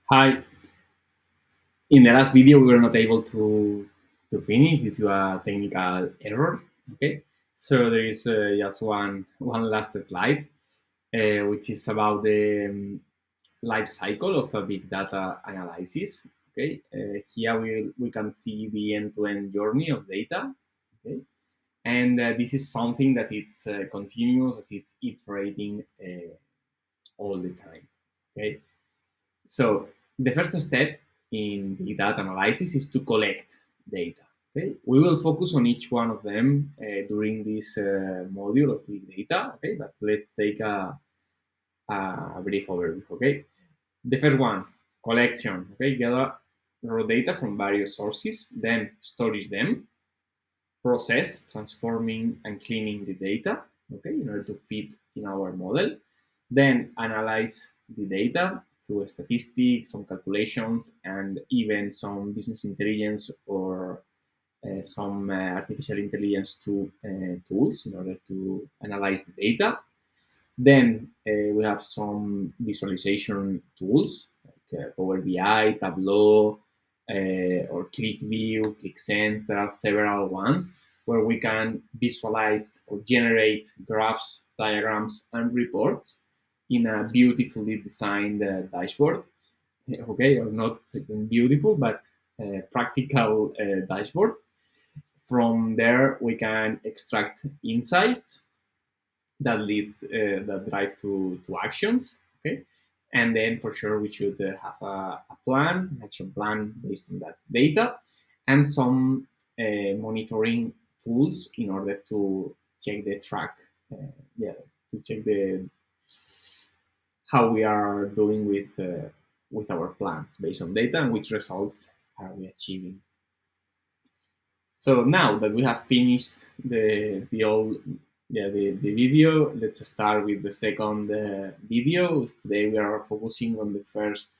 Hi. In the last video, we were not able to finish due to a technical error. Okay, so there is just one last slide, which is about the life cycle of a big data analysis. Okay, here we can see the end-to-end journey of data. Okay, and this is something that it's continuous, as it's iterating all the time. Okay, so the first step in big data analysis is to collect data. Okay, we will focus on each one of them during this module of big data. Okay, but let's take a brief overview. Okay, the first one, collection. Okay, gather raw data from various sources, then storage them, process, transforming and cleaning the data. Okay, in order to fit in our model, then analyze the data through statistics, some calculations, and even some business intelligence or some artificial intelligence tools in order to analyze the data. Then we have some visualization tools like Power BI, Tableau, or ClickView, ClickSense. There are several ones where we can visualize or generate graphs, diagrams, and reports in a beautifully designed dashboard. Okay, or not beautiful, but practical dashboard. From there, we can extract insights that lead that drive to actions. Okay, and then for sure we should have a plan, an action plan based on that data, and some monitoring tools in order to check the track. Yeah, to check the how we are doing with our plans based on data and which results are we achieving. So now that we have finished the old the video, let's start with the second video. Today we are focusing on the first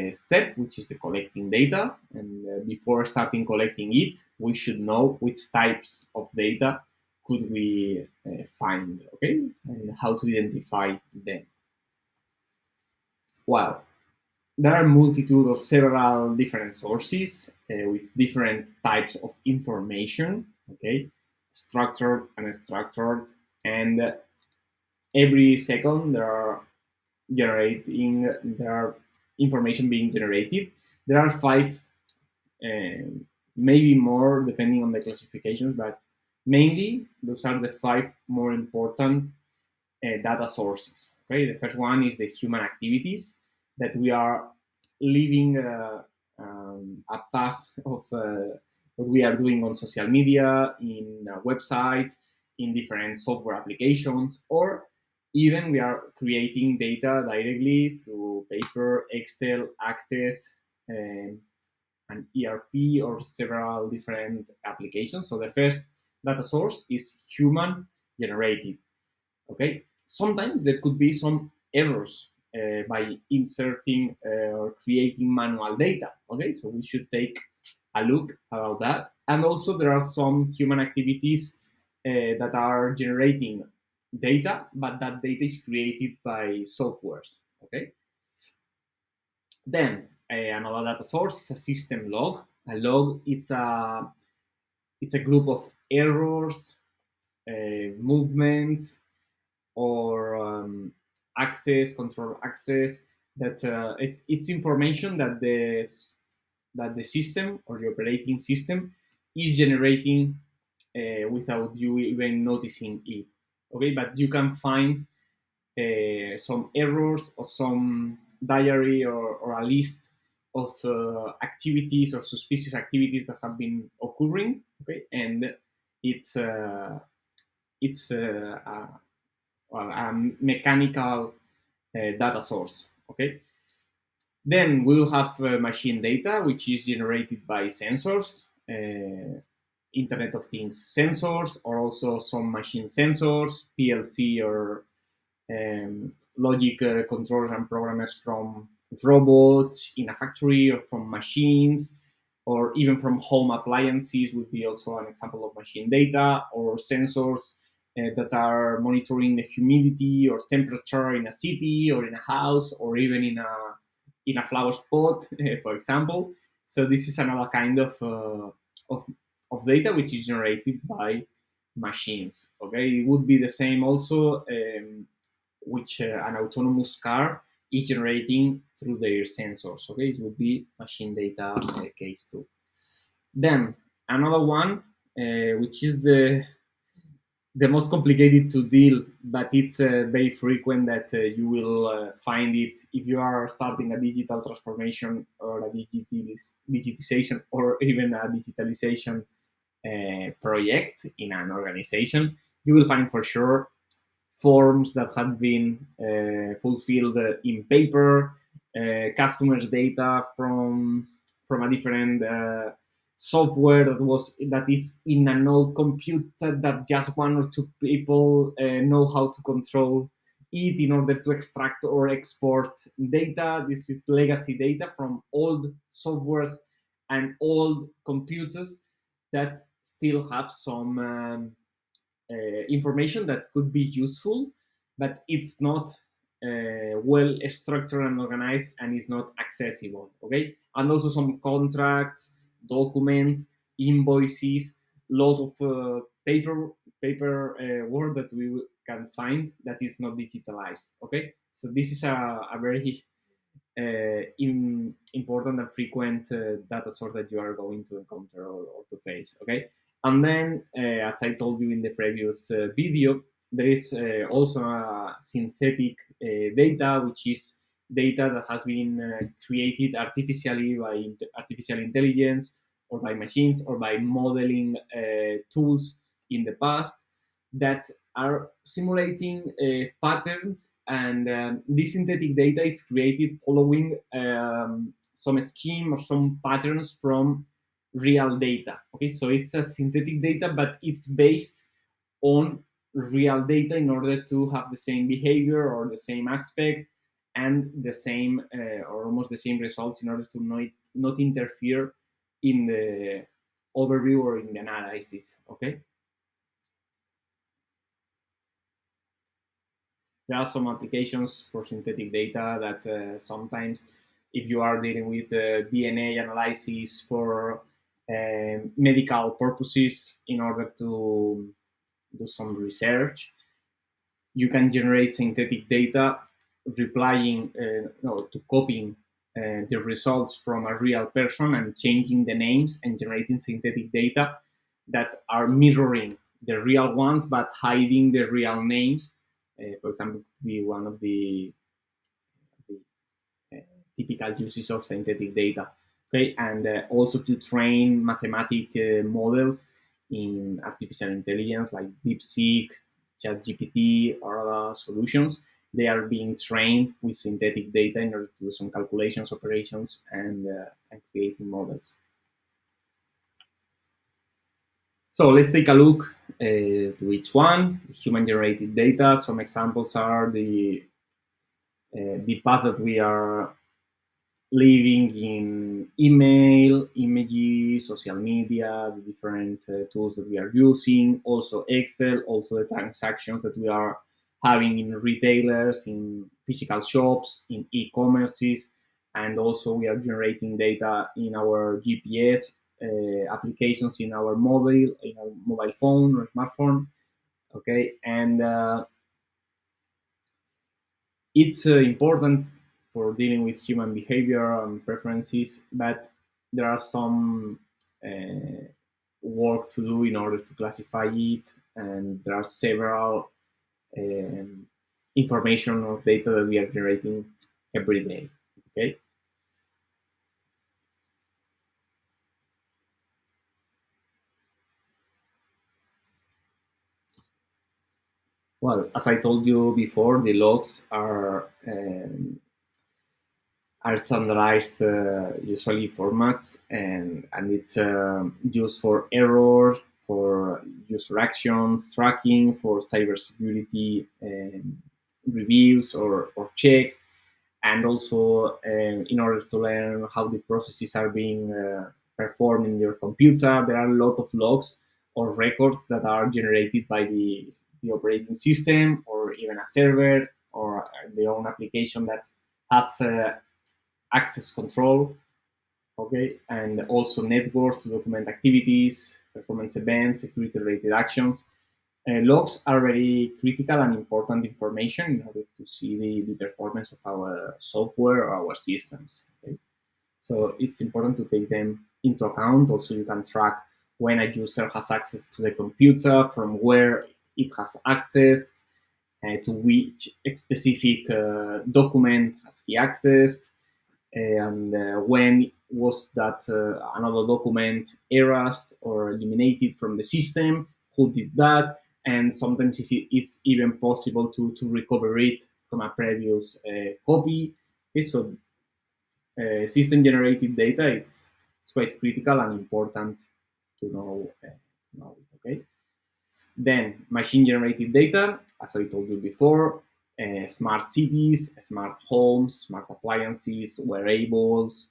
step, which is the collecting data. And before starting collecting it, we should know which types of data could we find, okay, and how to identify them. Well, there are a multitude of several different sources with different types of information, okay, structured and unstructured, and every second there are information being generated. There are five, maybe more depending on the classifications, but mainly those are the five more important data sources. Okay, the first one is the human activities that we are living a path of what we are doing on social media, in a website, in different software applications, or even we are creating data directly through paper, Excel, Access, and ERP, or several different applications. So the first data source is human generated. Okay, sometimes there could be some errors by inserting or creating manual data. Okay, so we should take a look about that. And also there are some human activities that are generating data, but that data is created by softwares. Okay, then another data source is a system log. A log is a group of errors, movements, or control access, that it's information that the system or the operating system is generating without you even noticing it. Okay, but you can find some errors or some diary or a list of activities or suspicious activities that have been occurring. Okay, and it's uh, it's well, a mechanical data source. Okay. Then we will have machine data, which is generated by sensors, Internet of Things sensors, or also some machine sensors, PLC or logic controllers and programmers from robots in a factory, or from machines, or even from home appliances would be also an example of machine data, or sensors that are monitoring the humidity or temperature in a city or in a house or even in a flower spot, for example. So this is another kind of of data which is generated by machines. Okay, it would be the same also, which an autonomous car is generating through their sensors. Okay, it would be machine data case two. Then another one, which is the most complicated to deal, but it's very frequent that you will find it if you are starting a digital transformation or a digitization or even a digitalization project in an organization. You will find for sure forms that have been fulfilled in paper, customers' data from a different software that is in an old computer that just one or two people know how to control it in order to extract or export data. This is legacy data from old softwares and old computers that still have some information that could be useful, but it's not well structured and organized, and is not accessible. Okay, and also some contracts, documents, invoices, lot of paper work that we can find that is not digitalized. Okay, so this is a very important and frequent data source that you are going to encounter or to face. Okay, and then as I told you in the previous video, there is also a synthetic data, which is data that has been created artificially by artificial intelligence or by machines or by modeling tools in the past that are simulating patterns, and this synthetic data is created following some scheme or some patterns from real data. Okay, so it's a synthetic data, but it's based on real data in order to have the same behavior or the same aspect and the same or almost the same results in order to not interfere in the overview or in the analysis. Okay, there are some applications for synthetic data that sometimes, if you are dealing with DNA analysis for medical purposes in order to do some research, you can generate synthetic data replying no, to copying the results from a real person and changing the names and generating synthetic data that are mirroring the real ones but hiding the real names. For example, could be one of the typical uses of synthetic data. Okay, and also to train mathematic models in artificial intelligence like DeepSeek, ChatGPT, or other solutions. They are being trained with synthetic data in order to do some calculations, operations, and creating models. So let's take a look to each one. Human generated data. Some examples are the path that we are living in email, images, social media, the different tools that we are using, also Excel, also the transactions that we are having in retailers, in physical shops, in e-commerces, and also we are generating data in our GPS applications in our mobile phone or smartphone. Okay, and it's important for dealing with human behavior and preferences, but there are some work to do in order to classify it, and there are several um, information or data that we are generating every day. Okay. Well, as I told you before, the logs are standardized usually formats, and it's used for error, for user actions tracking, for cybersecurity reviews or checks, and also in order to learn how the processes are being performed in your computer. There are a lot of logs or records that are generated by the operating system or even a server or the own application that has access control, okay, and also networks to document activities, performance events, security-related actions. Logs are very critical and important information in order to see the performance of our software or our systems. Okay? So it's important to take them into account. Also, you can track when a user has access to the computer, from where it has access, to which specific document has he accessed, and when was that another document erased or eliminated from the system, who did that, and sometimes it's even possible to recover it from a previous copy. Okay, so system generated data, it's quite critical and important to know it, okay? Then machine generated data, as I told you before, smart cities, smart homes, smart appliances, wearables,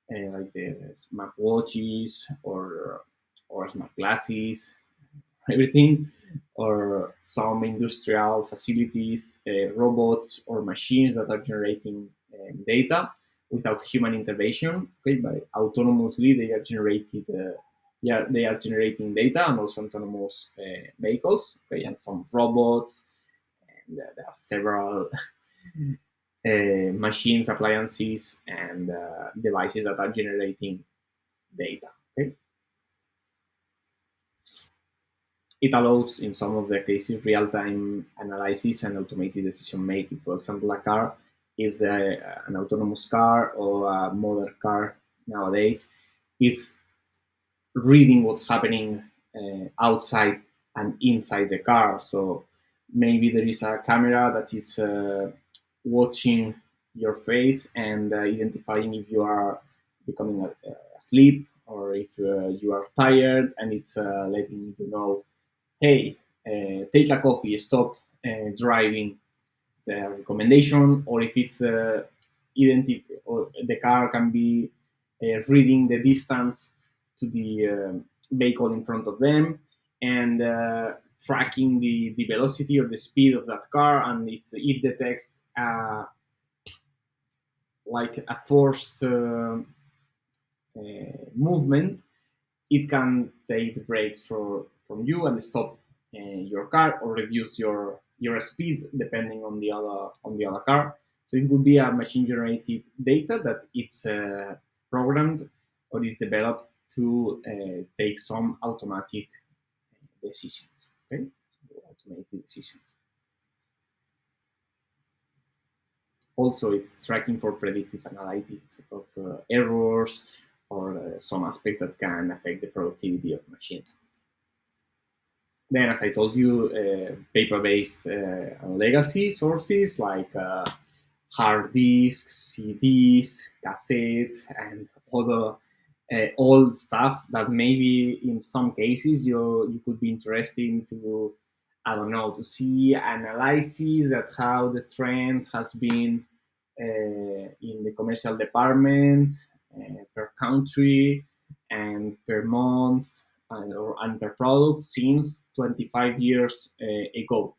like the smart watches or smart glasses, everything, or some industrial facilities, robots or machines that are generating data without human intervention. Okay, by autonomously they are generated. Yeah, they are generating data and also autonomous vehicles. Okay, and some robots. And there are several machines, appliances, and devices that are generating data. Okay. It allows, in some of the cases, real-time analysis and automated decision-making. For example, a car is an autonomous car or a modern car nowadays is reading what's happening outside and inside the car. So maybe there is a camera that is watching your face and identifying if you are becoming asleep or if you are tired, and it's letting you know, hey, take a coffee, stop driving. It's a recommendation. Or if it's or the car can be reading the distance to the vehicle in front of them and tracking the velocity or the speed of that car. And if it detects like a forced movement, it can take the brakes from you and stop your car or reduce your speed depending on the other car. So it would be a machine generated data that it's programmed or is developed to take some automatic decisions. Okay, so automated decisions. Also, it's tracking for predictive analytics of errors or some aspect that can affect the productivity of machines. Then, as I told you, paper-based and legacy sources like hard disks, CDs, cassettes, and other old stuff that maybe in some cases you could be interested to, I don't know, to see analysis that how the trends has been in the commercial department per country and per month and per product since 25 years ago.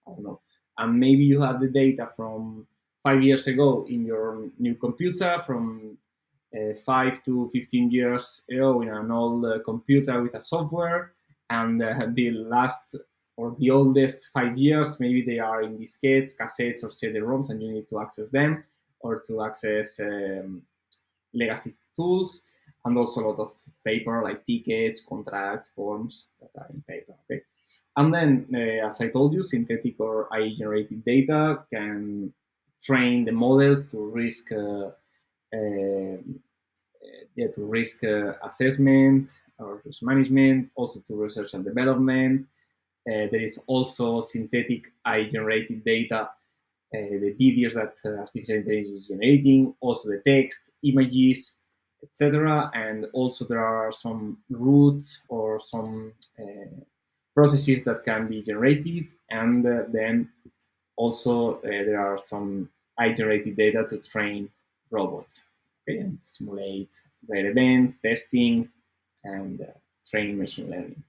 I don't know. And maybe you have the data from 5 years ago in your new computer, from 5 to 15 years ago in an old computer with a software, and the last or the oldest 5 years, maybe they are in diskettes, cassettes, or CD-ROMs, and you need to access them or to access legacy tools, and also a lot of paper like tickets, contracts, forms that are in paper. Okay, and then as I told you, synthetic or AI generated data can train the models to risk. Yeah, to risk assessment or risk management, also to research and development. There is also synthetic AI generated data, the videos that artificial intelligence is generating, also the text, images, etc. And also there are some routes or some processes that can be generated, and then also there are some AI generated data to train robots, okay, and to simulate their events, testing, and train machine learning.